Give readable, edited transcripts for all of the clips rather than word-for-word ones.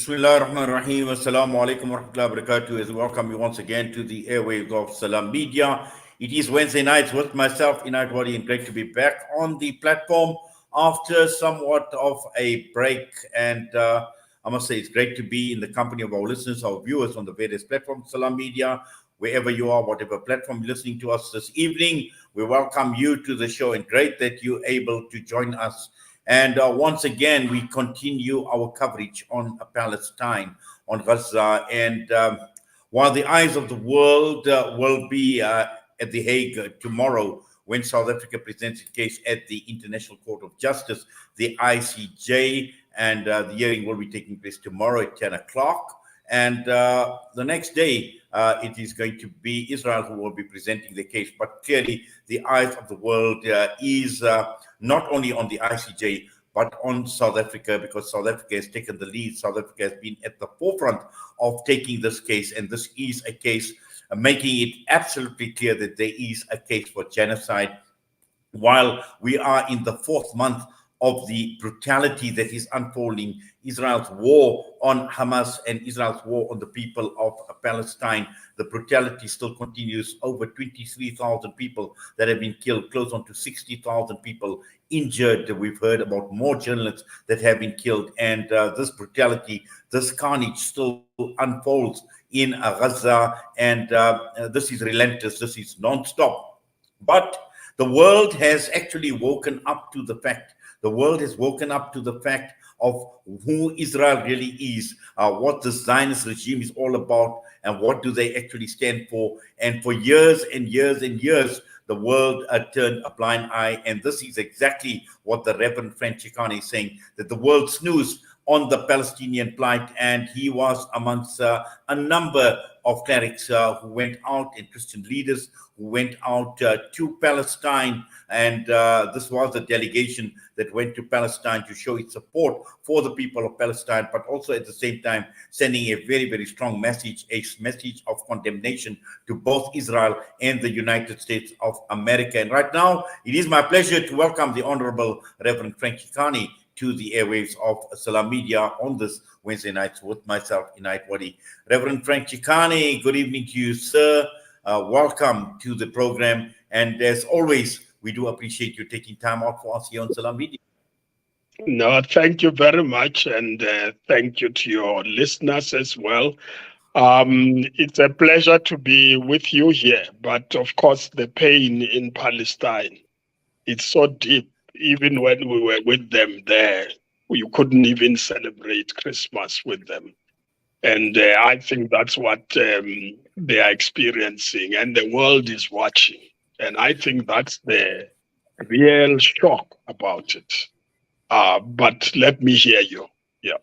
Bismillah ar-Rahman ar-Rahim. Assalamu alaikum wa rahmatullahi wa barakatuh. As we welcome you once again to the airwaves of Salam Media. It is Wednesday nights with myself, Inayat Wadi, and great to be back on the platform after somewhat of a break. And I must say it's great to be in the company of our listeners, our viewers on the various platforms, Salam Media, wherever you are, whatever platform you're listening to us this evening. We welcome you to the show, and great that you're able to join us. And once again, we continue our coverage on Palestine, on Gaza. And while the eyes of the world will be at The Hague tomorrow, when South Africa presents its case at the International Court of Justice, the ICJ, and the hearing will be taking place tomorrow at 10 o'clock. And the next day, it is going to be Israel who will be presenting the case. But clearly, the eyes of the world is not only on the ICJ, but on South Africa, because South Africa has taken the lead. South Africa has been at the forefront of taking this case. And this is a case making it absolutely clear that there is a case for genocide. While we are in the fourth month of the brutality that is unfolding, Israel's war on Hamas and Israel's war on the people of Palestine, the brutality still continues. Over 23,000 people that have been killed, close on to 60,000 people injured. We've heard about more journalists that have been killed, and this brutality, this carnage still unfolds in Gaza, and this is relentless, this is non-stop. But the world has actually woken up to the fact. The world has woken up to the fact of who Israel really is, what the Zionist regime is all about, and what do they actually stand for. And for years and years and years, the world turned a blind eye. And this is exactly what the Reverend Chikane is saying, that the world snoozed on the Palestinian plight. And he was amongst a number of clerics who went out, and Christian leaders who went out to Palestine. And this was a delegation that went to Palestine to show its support for the people of Palestine, but also at the same time sending a very, very strong message, a message of condemnation to both Israel and the United States of America. And right now, it is my pleasure to welcome the Honorable Reverend Chikane to the airwaves of Salam Media on this Wednesday nights with myself, Inayat Wadi. Reverend Chikane, good evening to you, sir. Welcome to the program. And as always, we do appreciate you taking time out for us here on Salam Media. No, thank you very much. And thank you to your listeners as well. It's a pleasure to be with you here. But of course, the pain in Palestine, it's so deep. Even when we were with them there, you couldn't even celebrate Christmas with them. And I think that's what they are experiencing, and the world is watching. And I think that's the real shock about it. But let me hear you. Yeah.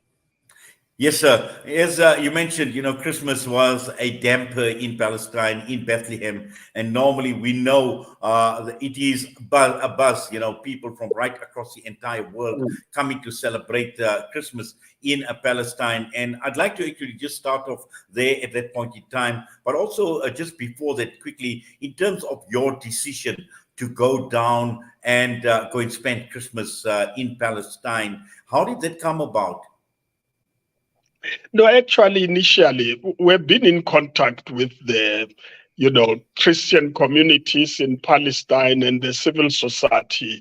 Yes, sir. As you mentioned, Christmas was a damper in Palestine, in Bethlehem. And normally we know that it is a buzz, people from right across the entire world coming to celebrate Christmas in Palestine. And I'd like to actually just start off there at that point in time, but also just before that quickly, in terms of your decision to go down and go and spend Christmas in Palestine. How did that come about? No, actually, initially, we've been in contact with the, Christian communities in Palestine and the civil society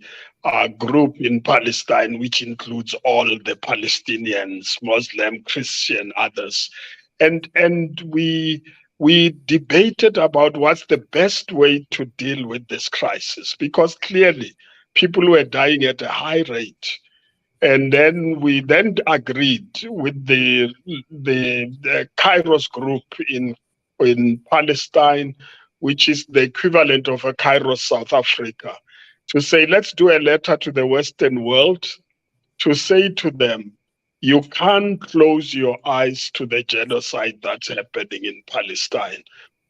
group in Palestine, which includes all the Palestinians, Muslim, Christian, others. And we debated about what's the best way to deal with this crisis, because clearly people were dying at a high rate. And then we agreed with the Kairos group in Palestine, which is the equivalent of a Kairos South Africa, to say, let's do a letter to the Western world to say to them, you can't close your eyes to the genocide that's happening in Palestine.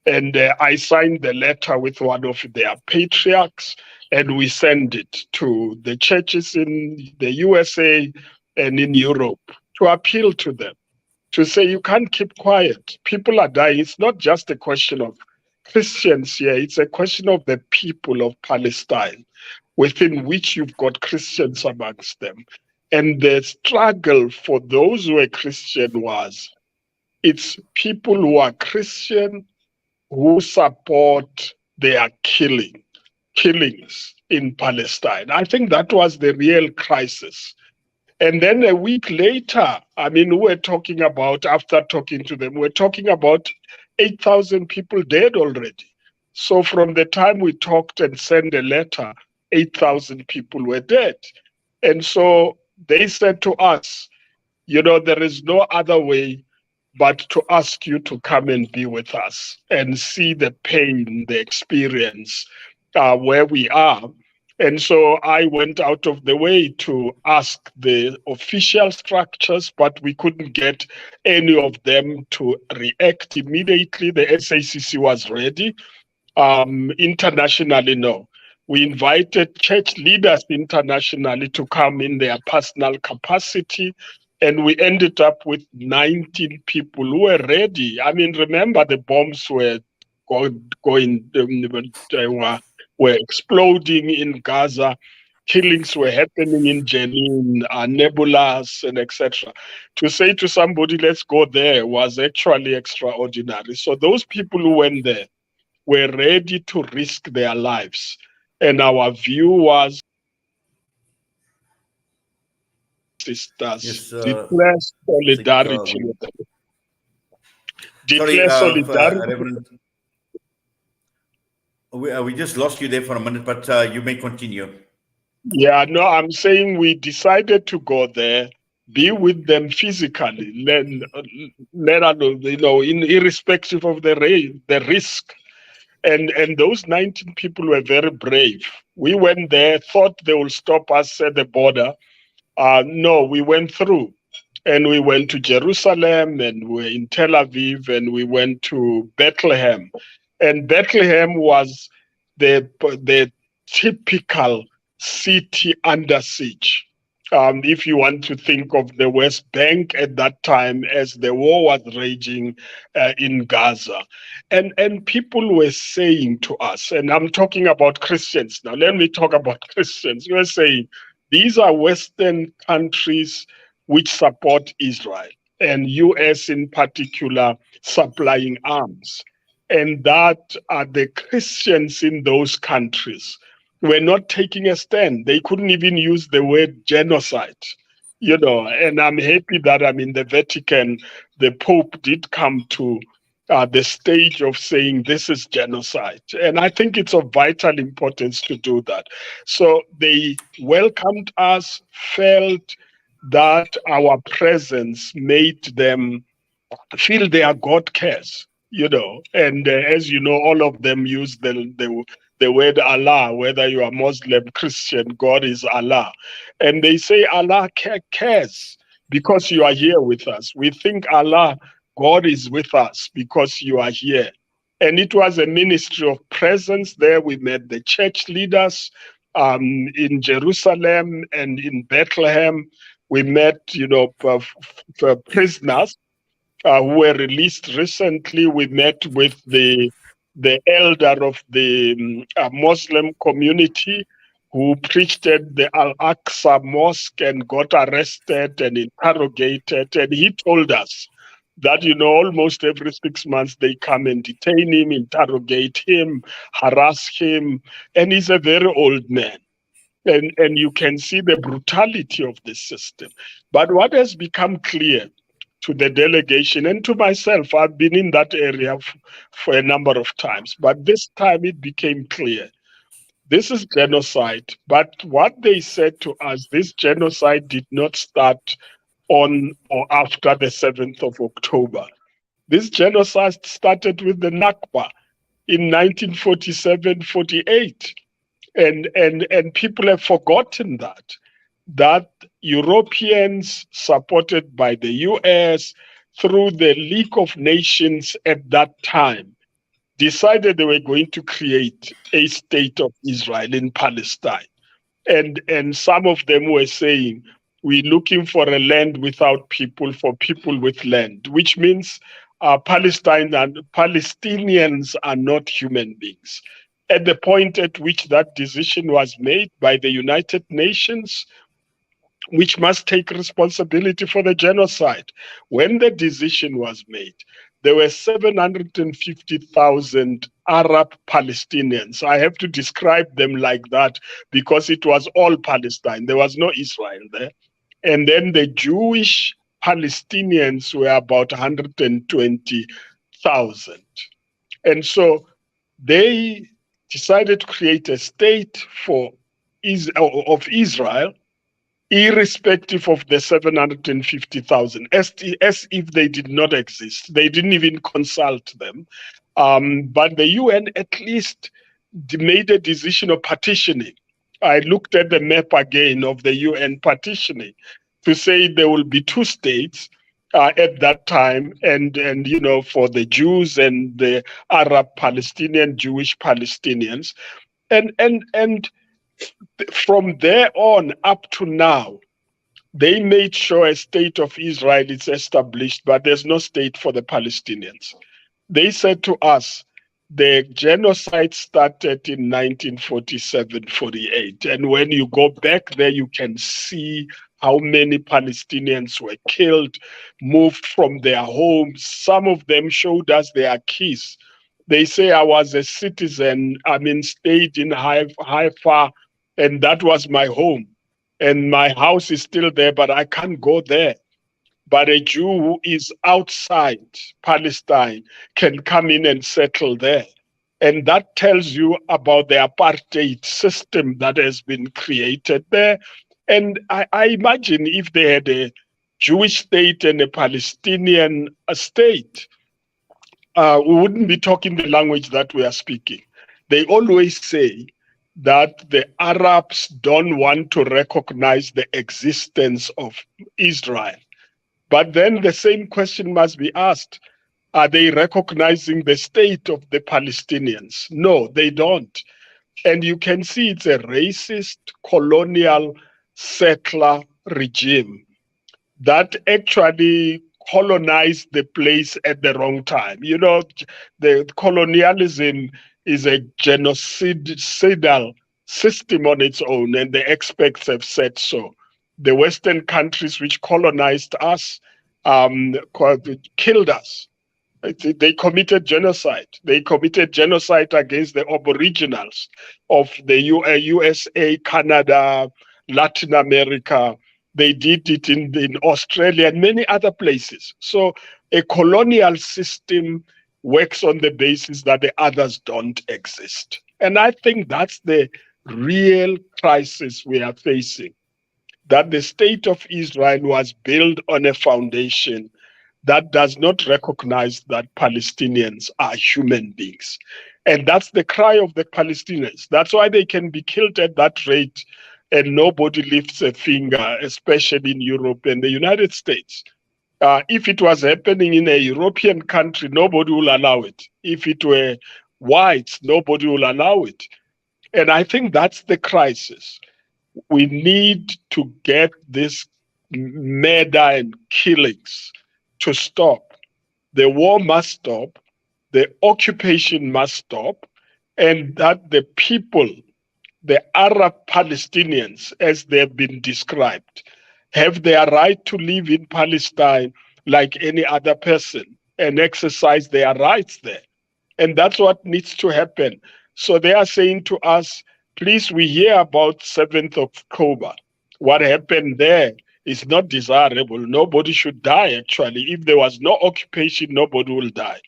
And I signed the letter with one of their patriarchs, and we send it to the churches in the USA and in Europe to appeal to them, to say you can't keep quiet. People are dying. It's not just a question of Christians here. It's a question of the people of Palestine, within which you've got Christians amongst them. And the struggle for those who are Christian was, it's people who are Christian who support their killings in Palestine. I think that was the real crisis. And then a week later, I mean, we're talking about, after talking to them, we're talking about 8,000 people dead already. So from the time we talked and sent a letter, 8,000 people were dead. And so they said to us, you know, there is no other way but to ask you to come and be with us and see the pain, the experience where we are. And so I went out of the way to ask the official structures, but we couldn't get any of them to react immediately. The SACC was ready. Internationally, no. We invited church leaders internationally to come in their personal capacity, and we ended up with 19 people who were ready. I mean, remember the bombs were were exploding in Gaza. Killings were happening in Jenin, Nebulas, and etc. To say to somebody, let's go there, was actually extraordinary. So those people who went there were ready to risk their lives. And our view was, sisters, declare solidarity with them. Declare solidarity. Reverend, we just lost you there for a minute, but you may continue. Yeah, no, I'm saying we decided to go there, be with them physically, let alone, you know, irrespective of the risk. And those 19 people were very brave. We went there, thought they will stop us at the border. No, we went through. And we went to Jerusalem, and we were in Tel Aviv, and we went to Bethlehem. And Bethlehem was the typical city under siege. If you want to think of the West Bank at that time as the war was raging in Gaza. And people were saying to us, and I'm talking about Christians now, let me talk about Christians. We were saying, these are Western countries which support Israel, and US in particular supplying arms. And that the Christians in those countries were not taking a stand. They couldn't even use the word genocide, you know. And I'm happy that, I mean, the Vatican, the Pope did come to the stage of saying this is genocide. And I think it's of vital importance to do that. So they welcomed us, felt that our presence made them feel their God cares, you know. And as you know, all of them use the word Allah, whether you are Muslim, Christian, God is Allah. And they say Allah cares because you are here with us. We think Allah, God is with us because you are here. And it was a ministry of presence there. We met the church leaders in Jerusalem and in Bethlehem. We met, you know, prisoners who were released recently. We met with the elder of the Muslim community who preached at the Al-Aqsa Mosque and got arrested and interrogated. And he told us that, you know, almost every 6 months they come and detain him, interrogate him, harass him. And he's a very old man. And you can see the brutality of this system. But what has become clear to the delegation and to myself, I've been in that area for a number of times, but this time it became clear. This is genocide. But what they said to us, this genocide did not start on or after the 7th of October. This genocide started with the Nakba in 1947-48. And people have forgotten that Europeans, supported by the US through the League of Nations at that time, decided they were going to create a state of Israel in Palestine. And some of them were saying, we're looking for a land without people, for people with land, which means Palestinians are not human beings. At the point at which that decision was made by the United Nations, which must take responsibility for the genocide. When the decision was made, there were 750,000 Arab Palestinians. I have to describe them like that because it was all Palestine. There was no Israel there. And then the Jewish Palestinians were about 120,000. And so they decided to create a state of Israel, irrespective of the 750,000, as if they did not exist. They didn't even consult them. But the UN at least made a decision of partitioning. I looked at the map again of the UN partitioning to say there will be two states at that time, and for the Jews and the Arab Palestinian, Jewish Palestinians, and from there on up to now, they made sure a state of Israel is established, but there's no state for the Palestinians. They said to us, the genocide started in 1947-48. And when you go back there, you can see how many Palestinians were killed, moved from their homes. Some of them showed us their keys. They say, I was a citizen, stayed in Haifa, and that was my home. And my house is still there, but I can't go there. But a Jew who is outside Palestine can come in and settle there. And that tells you about the apartheid system that has been created there. And I imagine if they had a Jewish state and a Palestinian state, we wouldn't be talking the language that we are speaking. They always say that the Arabs don't want to recognize the existence of Israel. But then the same question must be asked. Are they recognizing the state of the Palestinians? No, they don't. And you can see it's a racist, colonial, settler regime that actually colonized the place at the wrong time. The colonialism is a genocidal system on its own, and the experts have said so. The Western countries which colonized us killed us. They committed genocide. They committed genocide against the aboriginals of the USA, Canada, Latin America. They did it in Australia and many other places. So a colonial system works on the basis that the others don't exist. And I think that's the real crisis we are facing, that the state of Israel was built on a foundation that does not recognize that Palestinians are human beings. And that's the cry of the Palestinians. That's why they can be killed at that rate and nobody lifts a finger, especially in Europe and the United States. If it was happening in a European country, nobody will allow it. If it were whites, nobody will allow it. And I think that's the crisis. We need to get this murder and killings to stop. The war must stop. The occupation must stop. And that the people, the Arab Palestinians, as they've been described, have their right to live in Palestine like any other person and exercise their rights there. And that's what needs to happen. So they are saying to us, please, we hear about 7th of October. What happened there is not desirable. Nobody should die, actually. If there was no occupation, nobody will die.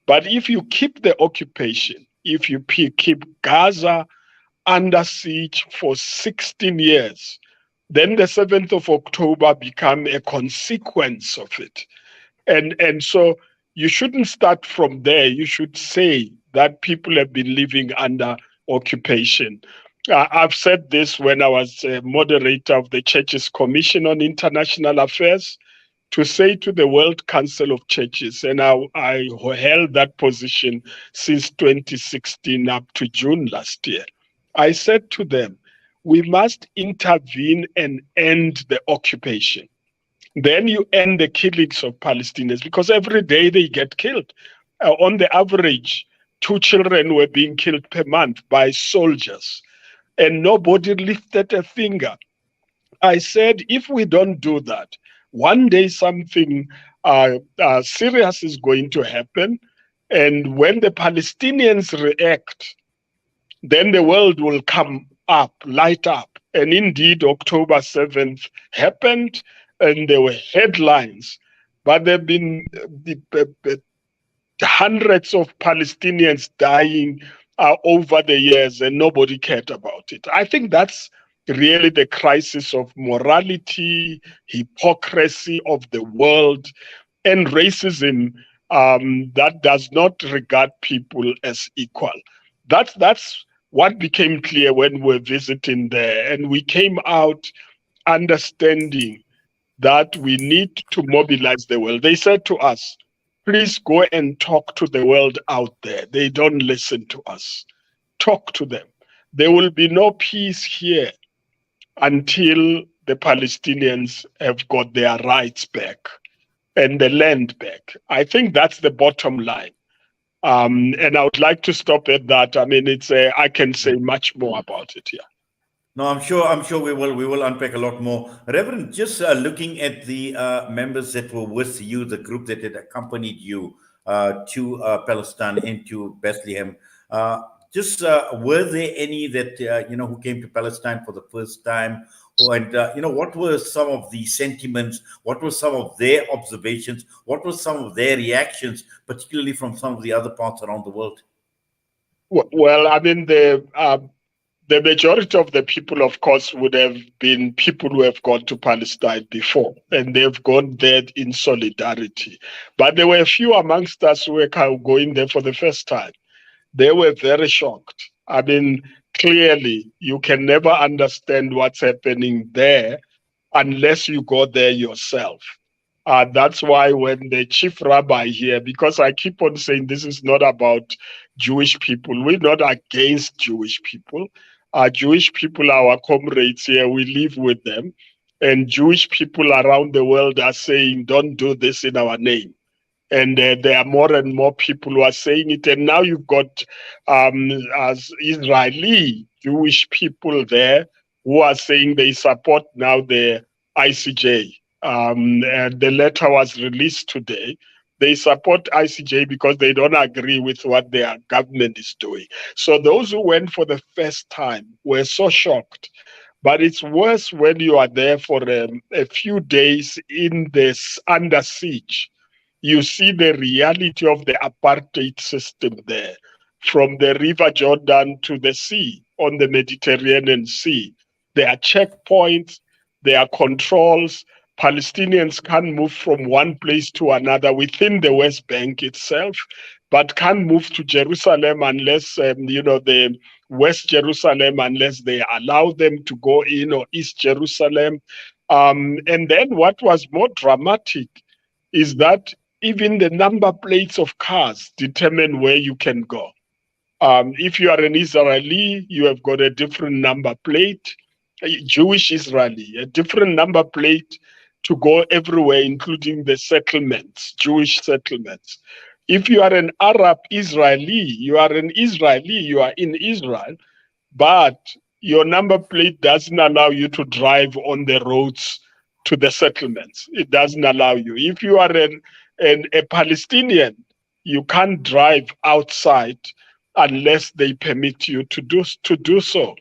But if you keep the occupation, if you keep Gaza under siege for 16 years, then the 7th of October become a consequence of it. And so you shouldn't start from there. You should say that people have been living under occupation. I've said this when I was a moderator of the Churches Commission on International Affairs, to say to the World Council of Churches, and I held that position since 2016 up to June last year. I said to them, we must intervene and end the occupation. Then you end the killings of Palestinians, because every day they get killed. On the average, 2 children were being killed per month by soldiers, and nobody lifted a finger. I said, if we don't do that, one day something serious is going to happen. And when the Palestinians react, then the world will come up, light up. And indeed, October 7th happened, and there were headlines. But there have been hundreds of Palestinians dying over the years, and nobody cared about it. I think that's really the crisis of morality, hypocrisy of the world, and racism that does not regard people as equal. That's what became clear when we were visiting there, and we came out understanding that we need to mobilize the world. They said to us, please go and talk to the world out there. They don't listen to us. Talk to them. There will be no peace here until the Palestinians have got their rights back and the land back. I think that's the bottom line. And I would like to stop at that. I mean, I can say much more about it here. No, I'm sure we will unpack a lot more. Reverend, just looking at the members that were with you, the group that had accompanied you to Palestine, into Bethlehem, were there any that who came to Palestine for the first time? And what were some of the sentiments? What were some of their observations? What were some of their reactions, particularly from some of the other parts around the world? Well, I mean, the majority of the people, of course, would have been people who have gone to Palestine before, and they've gone there in solidarity. But there were a few amongst us who were going there for the first time. They were very shocked. I mean, clearly, you can never understand what's happening there unless you go there yourself. That's why when the chief rabbi here, because I keep on saying this is not about Jewish people. We're not against Jewish people. Jewish people are our comrades here. We live with them. And Jewish people around the world are saying, don't do this in our name. And there are more and more people who are saying it. And now you've got as Israeli Jewish people there who are saying they support now the ICJ. And the letter was released today. They support ICJ because they don't agree with what their government is doing. So those who went for the first time were so shocked. But it's worse when you are there for a few days in this under siege. You see the reality of the apartheid system there, from the River Jordan to the sea, on the Mediterranean Sea. There are checkpoints, there are controls. Palestinians can't move from one place to another within the West Bank itself, but can't move to Jerusalem unless, the West Jerusalem, unless they allow them to go in, or East Jerusalem. And then what was more dramatic is that even the number plates of cars determine where you can go. If you are an Israeli, you have got a different number plate, Jewish Israeli, a different number plate to go everywhere, including the settlements, Jewish settlements. If you are an Arab Israeli, you are an Israeli, you are in Israel, but your number plate doesn't allow you to drive on the roads to the settlements. It doesn't allow you. If you are a Palestinian, you can't drive outside unless they permit you to do so.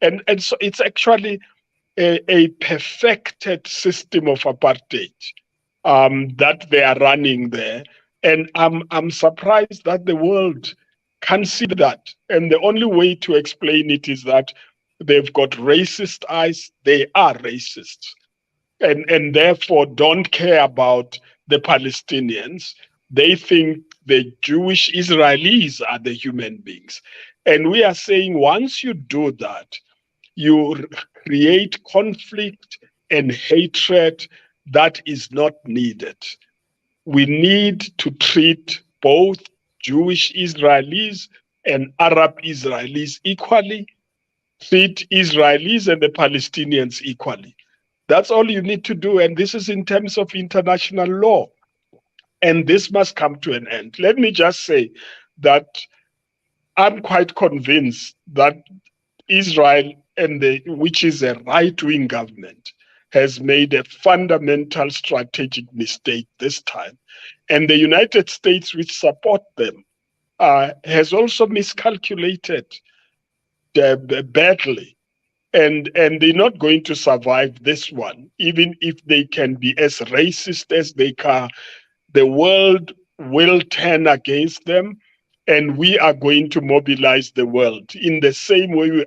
And so it's actually a perfected system of apartheid that they are running there. And I'm surprised that the world can see that. And the only way to explain it is that they've got racist eyes. They are racist. And therefore don't care about the Palestinians. They think the Jewish Israelis are the human beings. And we are saying once you do that, you create conflict and hatred that is not needed. We need to treat both Jewish Israelis and Arab Israelis equally, treat Israelis and the Palestinians equally. That's all you need to do. And this is in terms of international law. And this must come to an end. Let me just say that I'm quite convinced that Israel, which is a right-wing government, has made a fundamental strategic mistake this time. And the United States, which support them, has also miscalculated badly. And they're not going to survive this one, even if they can be as racist as they can. The world will turn against them, and we are going to mobilize the world in the same way we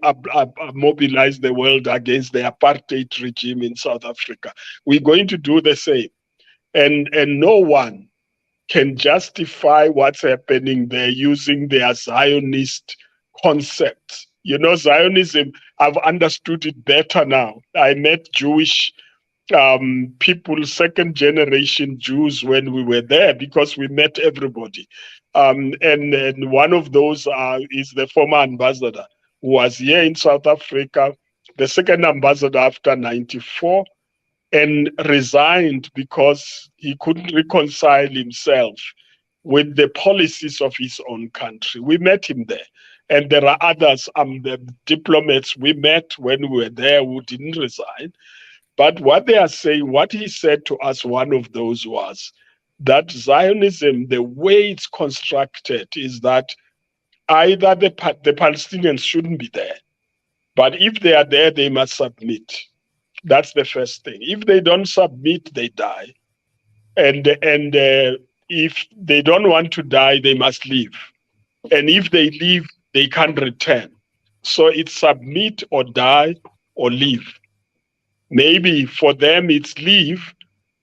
mobilize the world against the apartheid regime in South Africa. We're going to do the same, and no one can justify what's happening there using their Zionist concepts. You know, Zionism, I've understood it better now. I met Jewish people, second generation Jews, when we were there, because we met everybody. And one of those is the former ambassador who was here in South Africa, the second ambassador after 94, and resigned because he couldn't reconcile himself with the policies of his own country. We met him there. And there are others, the diplomats we met when we were there who didn't resign. But what they are saying, what he said to us, one of those was that Zionism, the way it's constructed, is that either the Palestinians shouldn't be there, but if they are there, they must submit. That's the first thing. If they don't submit, they die. And if they don't want to die, they must leave. And if they leave, they can't return. So it's submit or die or leave. Maybe for them it's leave.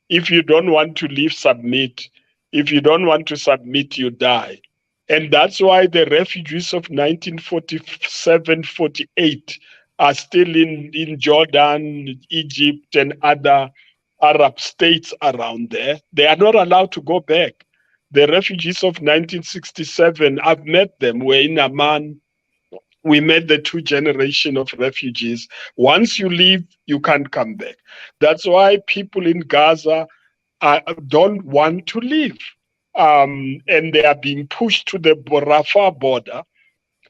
If you don't want to leave, submit. If you don't want to submit, you die. And that's why the refugees of 1947-48 are still in Jordan, Egypt, and other Arab states around there. They are not allowed to go back. The refugees of 1967, I've met them, were in Amman. We met the two generation of refugees. Once you leave, you can't come back. That's why people in Gaza don't want to leave. And they are being pushed to the Rafah border.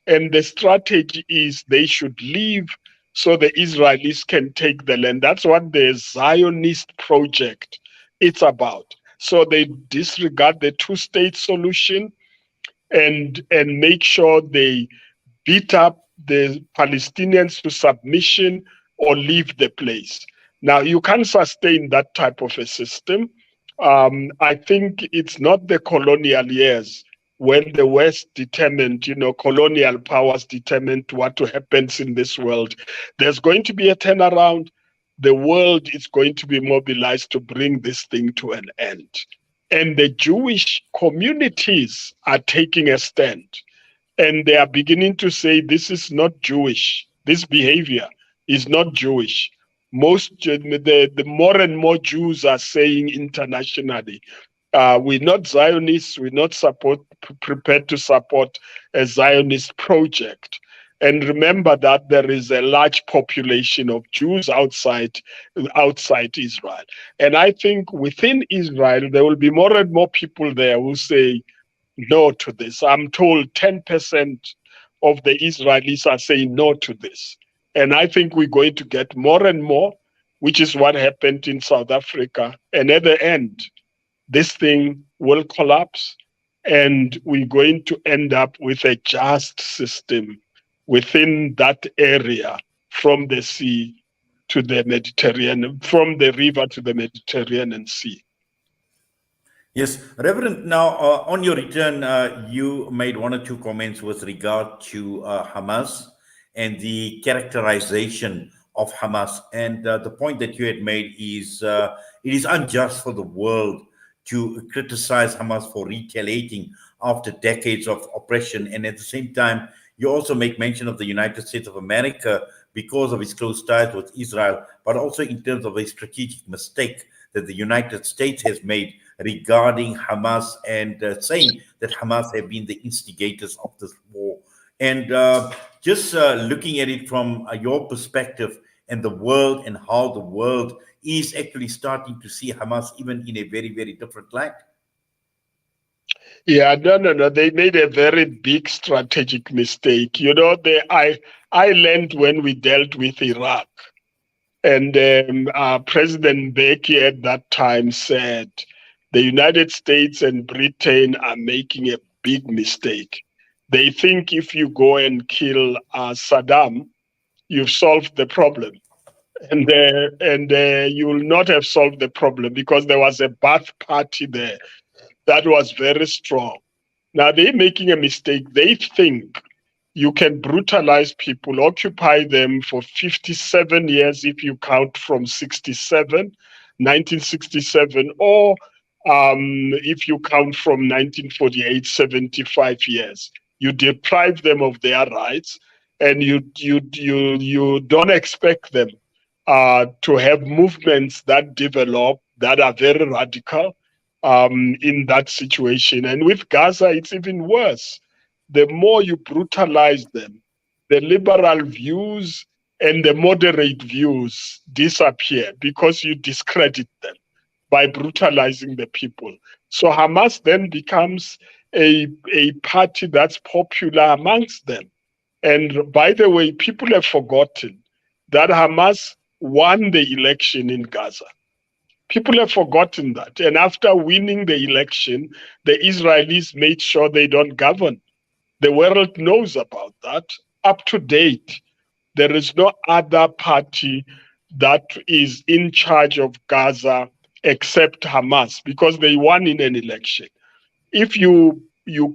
And the strategy is they should leave so the Israelis can take the land. That's what the Zionist project is about. So they disregard the two-state solution and make sure they beat up the Palestinians to submission or leave the place. Now, you can't sustain that type of a system. I think it's not the colonial years when the West determined, colonial powers determined what happens in this world. There's going to be a turnaround. The world is going to be mobilized to bring this thing to an end. And the Jewish communities are taking a stand. And they are beginning to say, this is not Jewish. This behavior is not Jewish. The more and more Jews are saying internationally, we're not Zionists, we're not prepared to support a Zionist project. And remember that there is a large population of Jews outside Israel. And I think within Israel, there will be more and more people there who say no to this. I'm told 10% of the Israelis are saying no to this. And I think we're going to get more and more, which is what happened in South Africa. And at the end, this thing will collapse, and we're going to end up with a just system within that area, from the sea to the Mediterranean, from the river to the Mediterranean Sea. Yes, Reverend, now on your return, you made one or two comments with regard to Hamas and the characterization of Hamas. And the point that you had made is it is unjust for the world to criticize Hamas for retaliating after decades of oppression. And at the same time, you also make mention of the United States of America because of its close ties with Israel, but also in terms of a strategic mistake that the United States has made regarding Hamas, and saying that Hamas have been the instigators of this war. And just looking at it from your perspective and the world, and how the world is actually starting to see Hamas even in a very, very different light. Yeah, no. They made a very big strategic mistake. I learned when we dealt with Iraq And President Mbeki at that time said, the United States and Britain are making a big mistake. They think if you go and kill Saddam, you've solved the problem. And you will not have solved the problem, because there was a Ba'ath party there that was very strong. Now they're making a mistake. They think you can brutalize people, occupy them for 57 years if you count from 1967, or if you count from 1948, 75 years. You deprive them of their rights, and you don't expect them to have movements that develop that are very radical in that situation. And with Gaza, it's even worse. The more you brutalize them, the liberal views and the moderate views disappear, because you discredit them by brutalizing the people. So Hamas then becomes a party that's popular amongst them. And by the way, people have forgotten that Hamas won the election in Gaza. People have forgotten that. And after winning the election, the Israelis made sure they don't govern. The world knows about that. Up to date, there is no other party that is in charge of Gaza except Hamas, because they won in an election. If you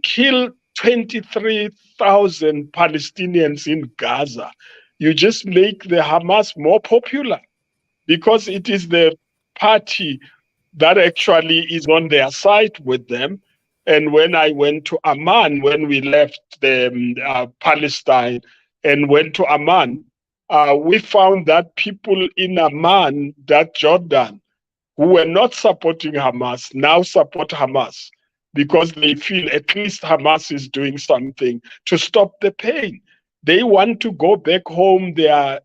kill 23,000 Palestinians in Gaza, you just make the Hamas more popular, because it is the party that actually is on their side with them. And when I went to Amman, when we left the Palestine and went to Amman, we found that people in Amman, that Jordan, who were not supporting Hamas, now support Hamas, because they feel at least Hamas is doing something to stop the pain. They want to go back home. They are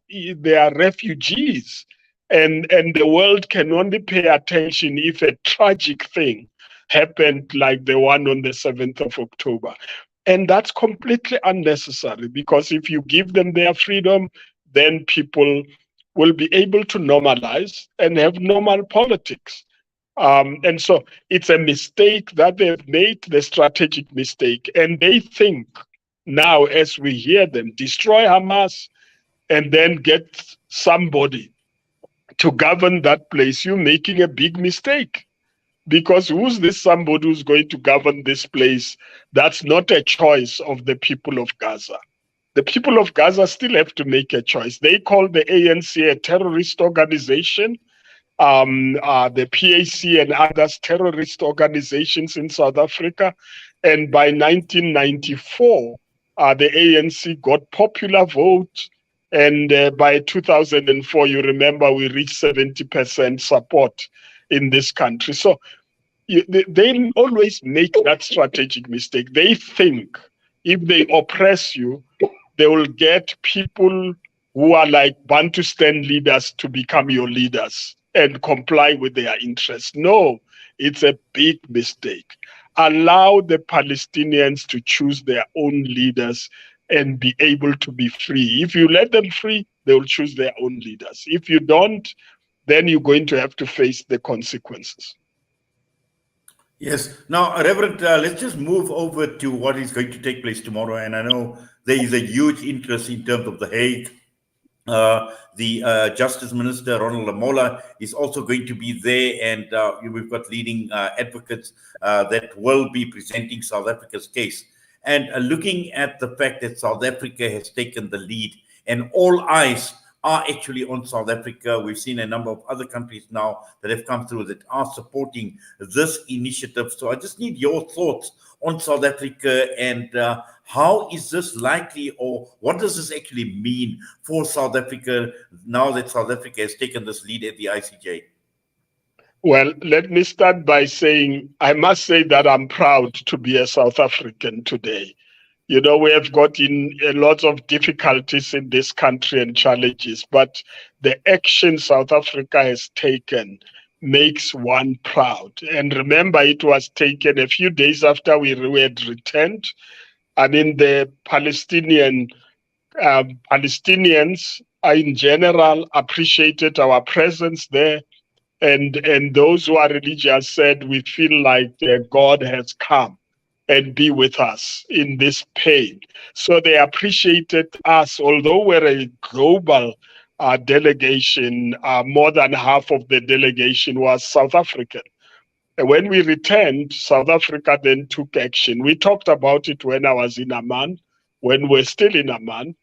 refugees. And the world can only pay attention if a tragic thing happened like the one on the 7th of October. And that's completely unnecessary, because if you give them their freedom, then people will be able to normalize and have normal politics. And so it's a mistake that they've made, the strategic mistake. And they think now, as we hear them, destroy Hamas and then get somebody to govern that place. You're making a big mistake, because who's this somebody who's going to govern this place? That's not a choice of the people of Gaza. The people of Gaza still have to make a choice. They call the ANC a terrorist organization, the PAC and others terrorist organizations in South Africa. And by 1994, the ANC got popular vote. And by 2004, you remember, we reached 70% support in this country. So they always make that strategic mistake. They think if they oppress you, they will get people who are like Bantustan leaders to become your leaders and comply with their interests. No, it's a big mistake. Allow the Palestinians to choose their own leaders and be able to be free. If you let them free, they will choose their own leaders. If you don't, then you're going to have to face the consequences. Yes. Now, Reverend, let's just move over to what is going to take place tomorrow. And I know there is a huge interest in terms of The Hague. The Justice Minister, Ronald Lamola, is also going to be there. And we've got leading advocates that will be presenting South Africa's case. And looking at the fact that South Africa has taken the lead and all eyes are actually on South Africa. We've seen a number of other countries now that have come through that are supporting this initiative. So I just need your thoughts on South Africa and how is this likely, or what does this actually mean for South Africa now that South Africa has taken this lead at the ICJ? Well, let me start by saying, I must say that I'm proud to be a South African today. You know, we have got in a lot of difficulties in this country and challenges, but the action South Africa has taken makes one proud. And remember, it was taken a few days after we had returned. I mean, the Palestinians in general appreciated our presence there. And those who are religious said, we feel like God has come and be with us in this pain. So they appreciated us, although we're a global delegation, more than half of the delegation was South African. And when we returned, South Africa then took action. We talked about it when I was in Amman, when we're still in Amman,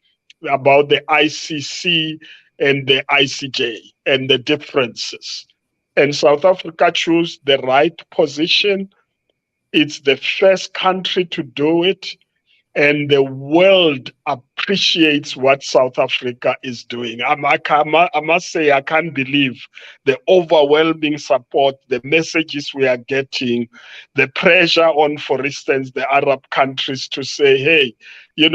about the ICC and the ICJ and the differences. And South Africa chose the right position. It's the first country to do it. And the world appreciates what South Africa is doing. I must say, I can't believe the overwhelming support, the messages we are getting, the pressure on, for instance, the Arab countries to say, hey,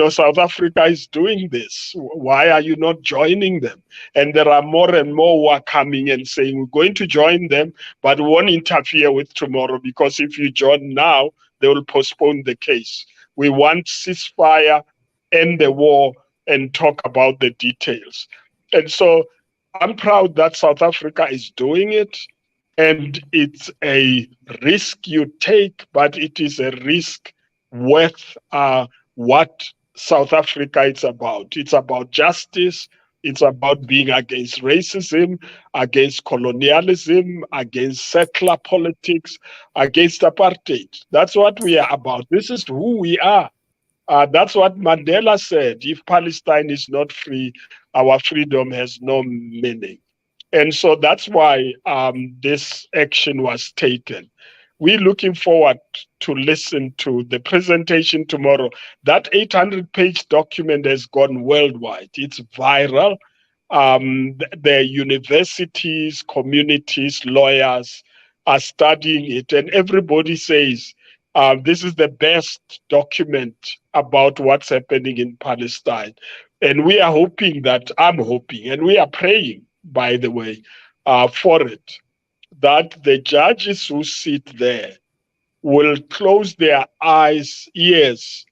South Africa is doing this. Why are you not joining them? And there are more and more who are coming and saying, we're going to join them, but we won't interfere with tomorrow, because if you join now, they will postpone the case. We want ceasefire, end the war, and talk about the details. And so I'm proud that South Africa is doing it. And it's a risk you take, but it is a risk worth what South Africa is about. It's about justice. It's about being against racism, against colonialism, against settler politics, against apartheid. That's what we are about. This is who we are. That's what Mandela said. If Palestine is not free, our freedom has no meaning. And so that's why this action was taken. We're looking forward to listen to the presentation tomorrow. That 800-page document has gone worldwide. It's viral. The universities, communities, lawyers are studying it, and everybody says this is the best document about what's happening in Palestine. And we are hoping that, I'm hoping, and we are praying, by the way, for it, that the judges who sit there will close their eyes, ears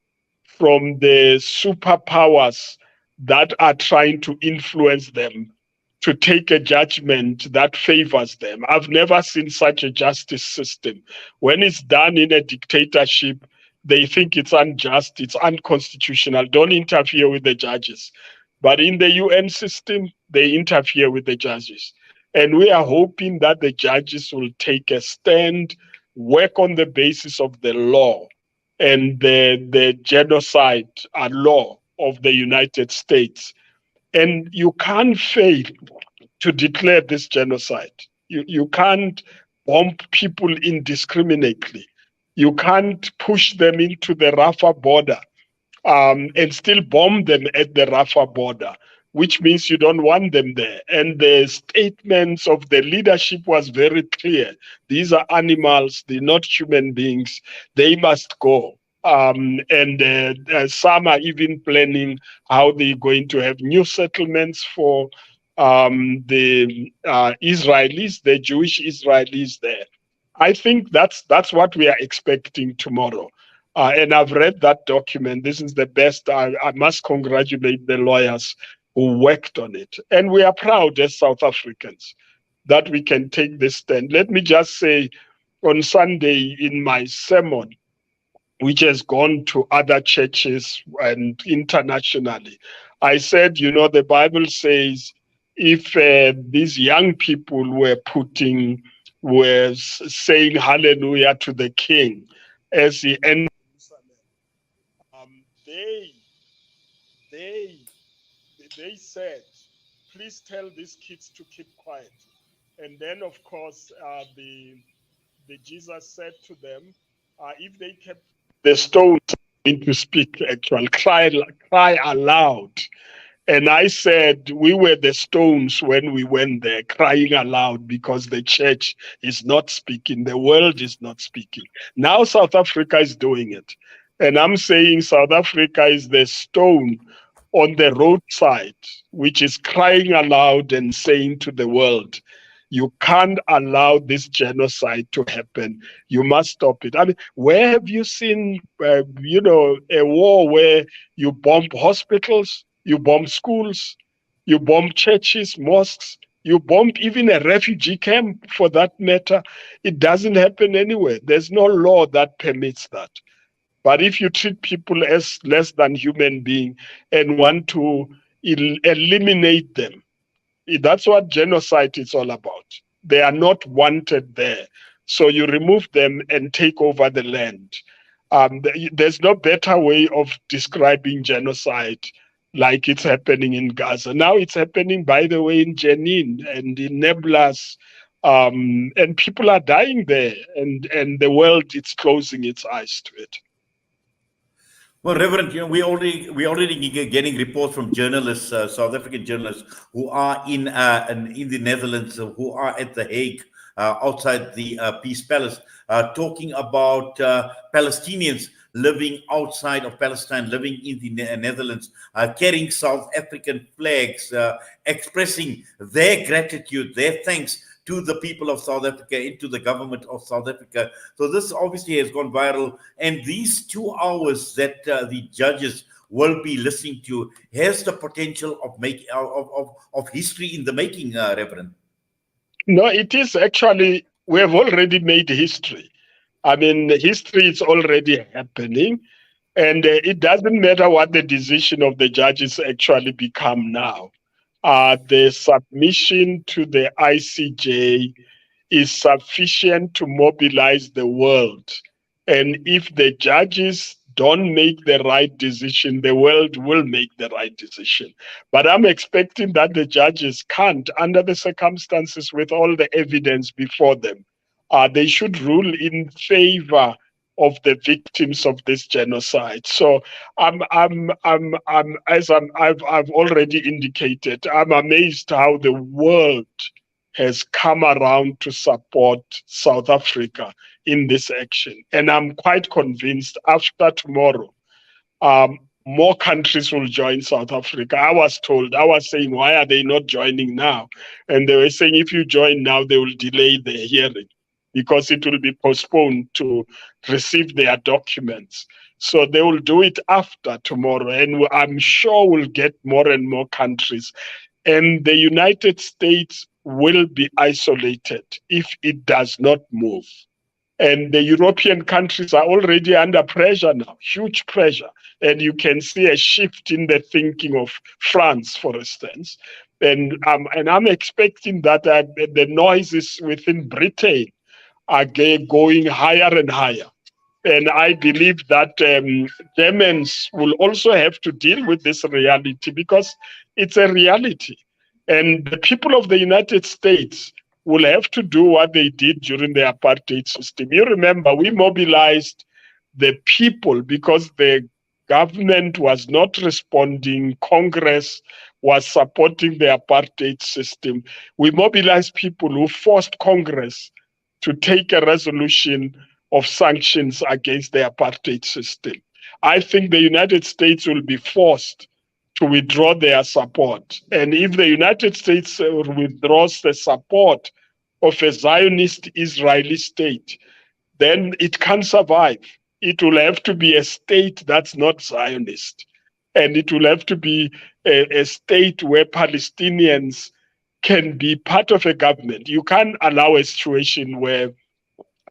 from the superpowers that are trying to influence them to take a judgment that favors them. I've never seen such a justice system. When it's done in a dictatorship, they think it's unjust, it's unconstitutional, don't interfere with the judges. But in the UN system, they interfere with the judges. And we are hoping that the judges will take a stand, work on the basis of the law and the genocide law of the United States. And you can't fail to declare this genocide. You can't bomb people indiscriminately. You can't push them into the Rafah border and still bomb them at the Rafah border, which means you don't want them there. And the statements of the leadership was very clear. These are animals, they're not human beings. They must go. And some are even planning how they're going to have new settlements for the Israelis, the Jewish Israelis there. I think that's what we are expecting tomorrow. And I've read that document. This is the best. I must congratulate the lawyers who worked on it. And we are proud as South Africans that we can take this stand. Let me just say, on Sunday in my sermon, which has gone to other churches and internationally, I said, the Bible says, if these young people were saying hallelujah to the king as he entered Jerusalem, they said, please tell these kids to keep quiet. And then, of course, the Jesus said to them, if they kept the stones to speak, actually, cry aloud. And I said, we were the stones when we went there, crying aloud because the church is not speaking, the world is not speaking. Now South Africa is doing it. And I'm saying South Africa is the stone on the roadside, which is crying aloud and saying to the world, you can't allow this genocide to happen. You must stop it. I mean, where have you seen, a war where you bomb hospitals, you bomb schools, You bomb churches, mosques, you bomb even a refugee camp for that matter. It doesn't happen anywhere. There's no law that permits that. But if you treat people as less than human beings and want to eliminate them, that's what genocide is all about. They are not wanted there. So you remove them and take over the land. There's no better way of describing genocide like it's happening in Gaza. Now it's happening, by the way, in Jenin and in Nablus. And people are dying there, and the world is closing its eyes to it. Well, Reverend, we already getting reports from journalists, South African journalists who are in the Netherlands, who are at The Hague, outside the Peace Palace, talking about Palestinians living outside of Palestine, living in the Netherlands, carrying South African flags, expressing their gratitude, their thanks to the people of South Africa, into the government of South Africa. So this obviously has gone viral. And these 2 hours that the judges will be listening to has the potential of history in the making, Reverend. No, it is actually, we have already made history. I mean, history is already happening. And it doesn't matter what the decision of the judges actually become now. The submission to the ICJ is sufficient to mobilize the world. And if the judges don't make the right decision, the world will make the right decision. But I'm expecting that the judges can't, under the circumstances with all the evidence before them. They should rule in favor of the victims of this genocide. So I've already indicated, I'm amazed how the world has come around to support South Africa in this action. And I'm quite convinced after tomorrow, more countries will join South Africa. I was saying, why are they not joining now? And they were saying, if you join now, they will delay the hearing, because it will be postponed to receive their documents. So they will do it after tomorrow. And I'm sure we'll get more and more countries. And the United States will be isolated if it does not move. And the European countries are already under pressure now, huge pressure. And you can see a shift in the thinking of France, for instance. And I'm expecting that the noises within Britain are going higher and higher. And I believe that Germans will also have to deal with this reality, because it's a reality. And the people of the United States will have to do what they did during the apartheid system. You remember, we mobilized the people because the government was not responding. Congress was supporting the apartheid system. We mobilized people who forced Congress to take a resolution of sanctions against the apartheid system. I think the United States will be forced to withdraw their support. And if the United States withdraws the support of a Zionist Israeli state, then it can't survive. It will have to be a state that's not Zionist. And it will have to be a state where Palestinians can be part of a government. You can't allow a situation where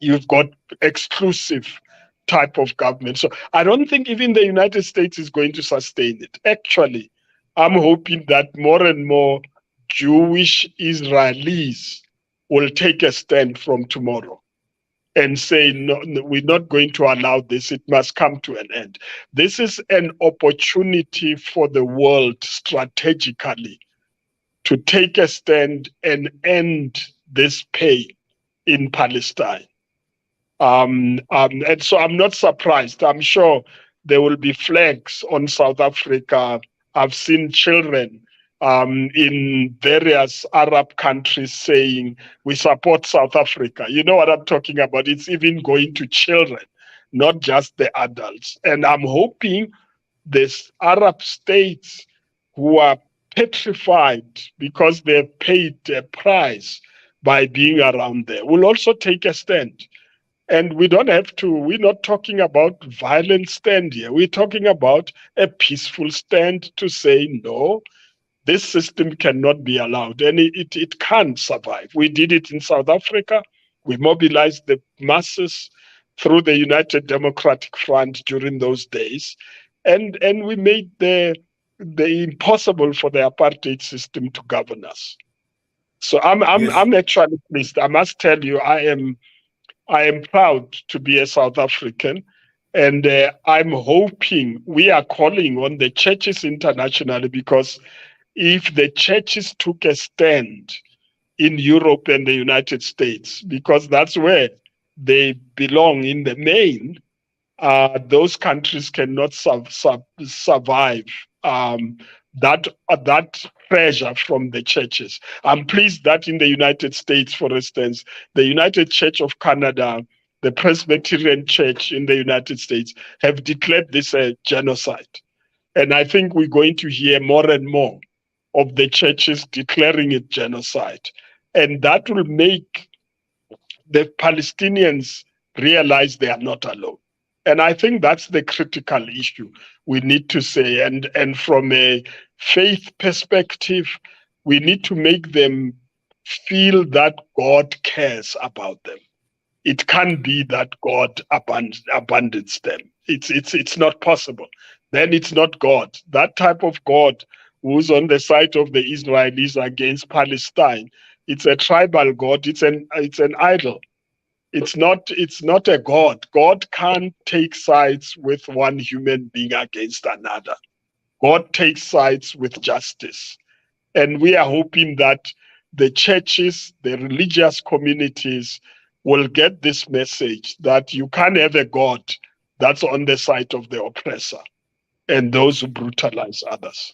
you've got exclusive type of government. So I don't think even the United States is going to sustain it. Actually, I'm hoping that more and more Jewish Israelis will take a stand from tomorrow and say, no, we're not going to allow this. It must come to an end. This is an opportunity for the world strategically to take a stand and end this pain in Palestine. And so I'm not surprised. I'm sure there will be flags on South Africa. I've seen children in various Arab countries saying, we support South Africa. You know what I'm talking about? It's even going to children, not just the adults. And I'm hoping these Arab states who are petrified because they've paid a price by being around there will also take a stand. And we don't have to, we're not talking about violent stand here. We're talking about a peaceful stand to say, no, This system cannot be allowed, and it can't survive. We did it in South Africa. We mobilized the masses through the United Democratic Front during those days, and we made the impossible for the apartheid system to govern us. So I'm actually pleased. I must tell you, I am proud to be a South African, and I'm hoping, we are calling on the churches internationally, because if the churches took a stand in Europe and the United States, because that's where they belong in the main, those countries cannot survive that pressure from the churches. I'm pleased that in the United States, for instance, the United Church of Canada, the Presbyterian Church in the United States have declared this a genocide. And I think we're going to hear more and more of the churches declaring it genocide. And that will make the Palestinians realize they are not alone. And I think that's the critical issue we need to say. And from a faith perspective, we need to make them feel that God cares about them. It can't be that God abandons them. It's not possible. Then it's not God. That type of God who's on the side of the Israelis against Palestine, it's a tribal God. It's an idol. It's not a God. God can't take sides with one human being against another. God takes sides with justice. And we are hoping that the churches, the religious communities will get this message that you can't have a God that's on the side of the oppressor and those who brutalize others.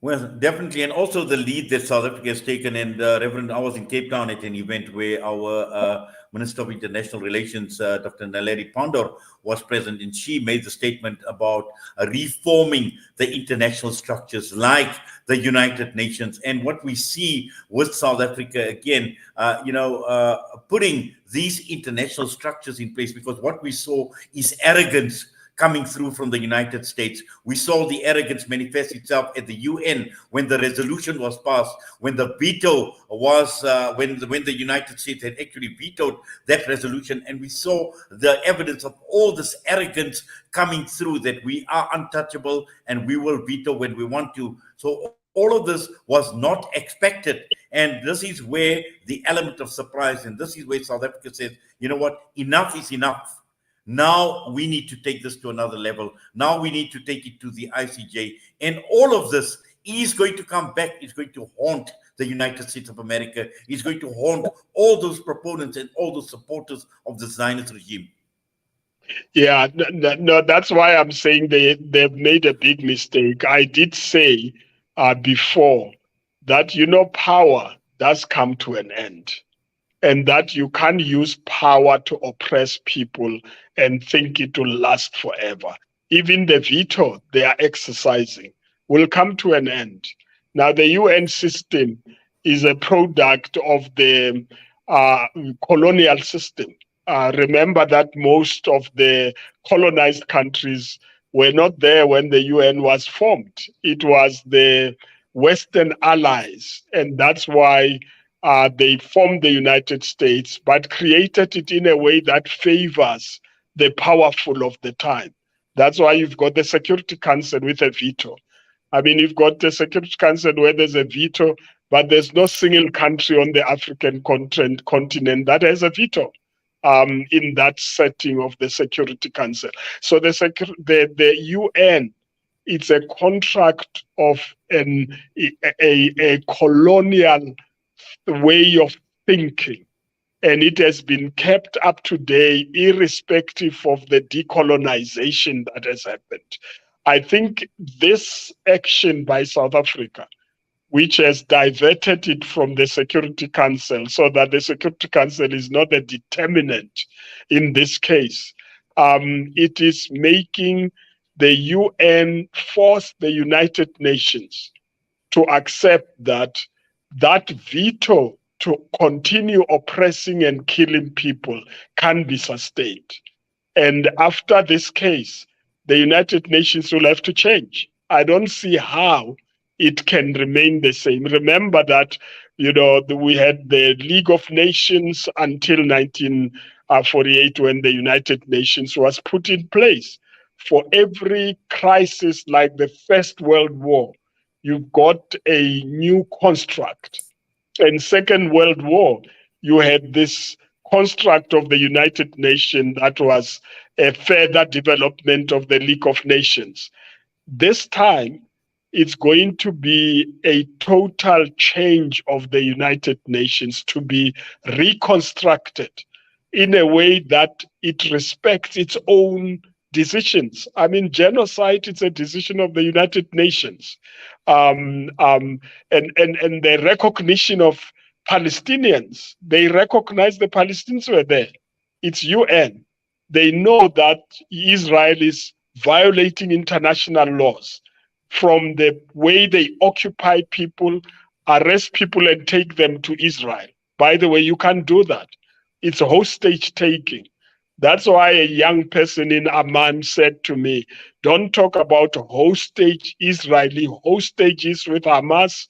Well, definitely. And also the lead that South Africa has taken. And Reverend, I was in Cape Town at an event where our Minister of International Relations, Dr. Naledi Pandor, was present, and she made the statement about reforming the international structures like the United Nations. And what we see with South Africa, again, putting these international structures in place, because what we saw is arrogance coming through from the United States. We saw the arrogance manifest itself at the UN when the resolution was passed, when the veto was, when the United States had actually vetoed that resolution, and we saw the evidence of all this arrogance coming through, that we are untouchable and we will veto when we want to. So all of this was not expected. And this is where the element of surprise, and this is where South Africa says, you know what, enough is enough. Now we need to take this to another level. Now we need to take it to the ICJ. And all of this is going to come back. It's going to haunt the United States of America. It's going to haunt all those proponents and all those supporters of the Zionist regime. Yeah, no, that's why I'm saying they've made a big mistake. I did say before that, power does come to an end, and that you can't use power to oppress people and think it will last forever. Even the veto they are exercising will come to an end. Now, the UN system is a product of the colonial system. Remember that most of the colonized countries were not there when the UN was formed. It was the Western allies, and that's why they formed the United States, but created it in a way that favors the powerful of the time. That's why you've got the Security Council with a veto. I mean, you've got the Security Council where there's a veto, but there's no single country on the African continent that has a veto in that setting of the Security Council. So the UN, it's a contract of a colonial way of thinking, and it has been kept up to date irrespective of the decolonization that has happened. I think this action by South Africa, which has diverted it from the Security Council so that the Security Council is not a determinant in this case, it is making the UN force the United Nations to accept that veto to continue oppressing and killing people can be sustained. And after this case, the United Nations will have to change. I don't see how it can remain the same. Remember that, we had the League of Nations until 1948 when the United Nations was put in place. For every crisis like the First World War, you've got a new construct. And Second World War, you had this construct of the United Nations that was a further development of the League of Nations. This time, it's going to be a total change of the United Nations to be reconstructed in a way that it respects its own decisions. I mean, genocide, it's a decision of the United Nations. And the recognition of Palestinians, they recognize the Palestinians were there. It's UN. They know that Israel is violating international laws, from the way they occupy people, arrest people and take them to Israel. By the way, you can't do that. It's a hostage taking. That's why a young person in Amman said to me, don't talk about Israeli hostages with Hamas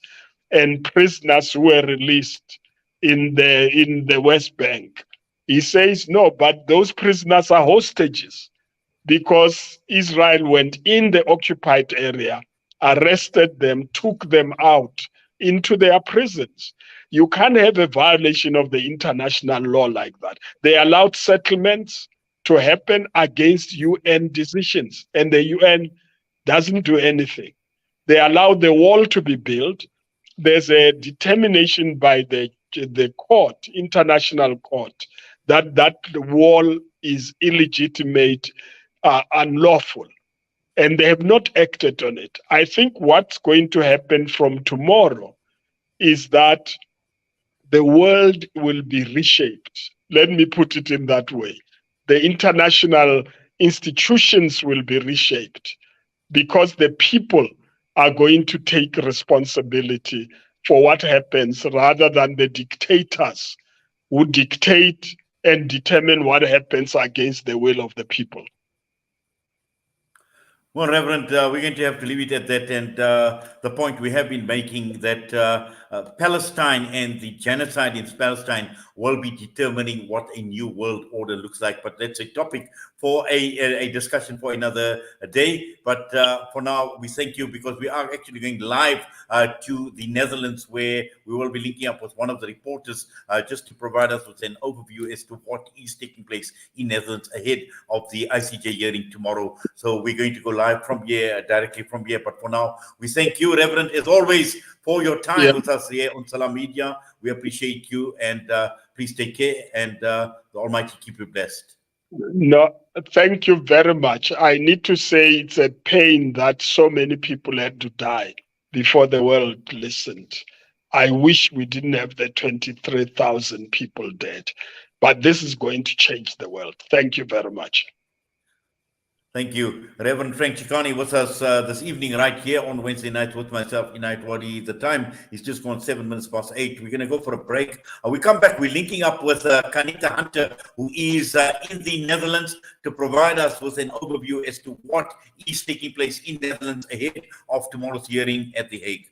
and prisoners who were released in the West Bank. He says, no, but those prisoners are hostages because Israel went in the occupied area, arrested them, took them out into their prisons. You can't have a violation of the international law like that. They allowed settlements to happen against UN decisions, and the UN doesn't do anything. They allowed the wall to be built. There's a determination by the court, international court, that the wall is illegitimate, unlawful, and they have not acted on it. I think what's going to happen from tomorrow is that the world will be reshaped. Let me put it in that way. The international institutions will be reshaped because the people are going to take responsibility for what happens rather than the dictators who dictate and determine what happens against the will of the people. Well, Reverend, we're going to have to leave it at that. And the point we have been making that Palestine and the genocide in Palestine will be determining what a new world order looks like. But that's a topic for a discussion for another day. But for now, we thank you because we are actually going live to the Netherlands, where we will be linking up with one of the reporters just to provide us with an overview as to what is taking place in Netherlands ahead of the ICJ hearing tomorrow. So we're going to go live from here, directly from here. But for now, we thank you, Reverend, as always, for your time with us here on Salam Media. We appreciate you, and please take care, and the Almighty keep you blessed. No, thank you very much. I need to say it's a pain that so many people had to die before the world listened. I wish we didn't have the 23,000 people dead, but this is going to change the world. Thank you very much. Thank you. Reverend Frank Chikane with us this evening right here on Wednesday night with myself, Inayat Wadi. The time is just gone 7 minutes past 8. We're going to go for a break. We come back. We're linking up with Kanita Hunter, who is in the Netherlands, to provide us with an overview as to what is taking place in Netherlands ahead of tomorrow's hearing at The Hague.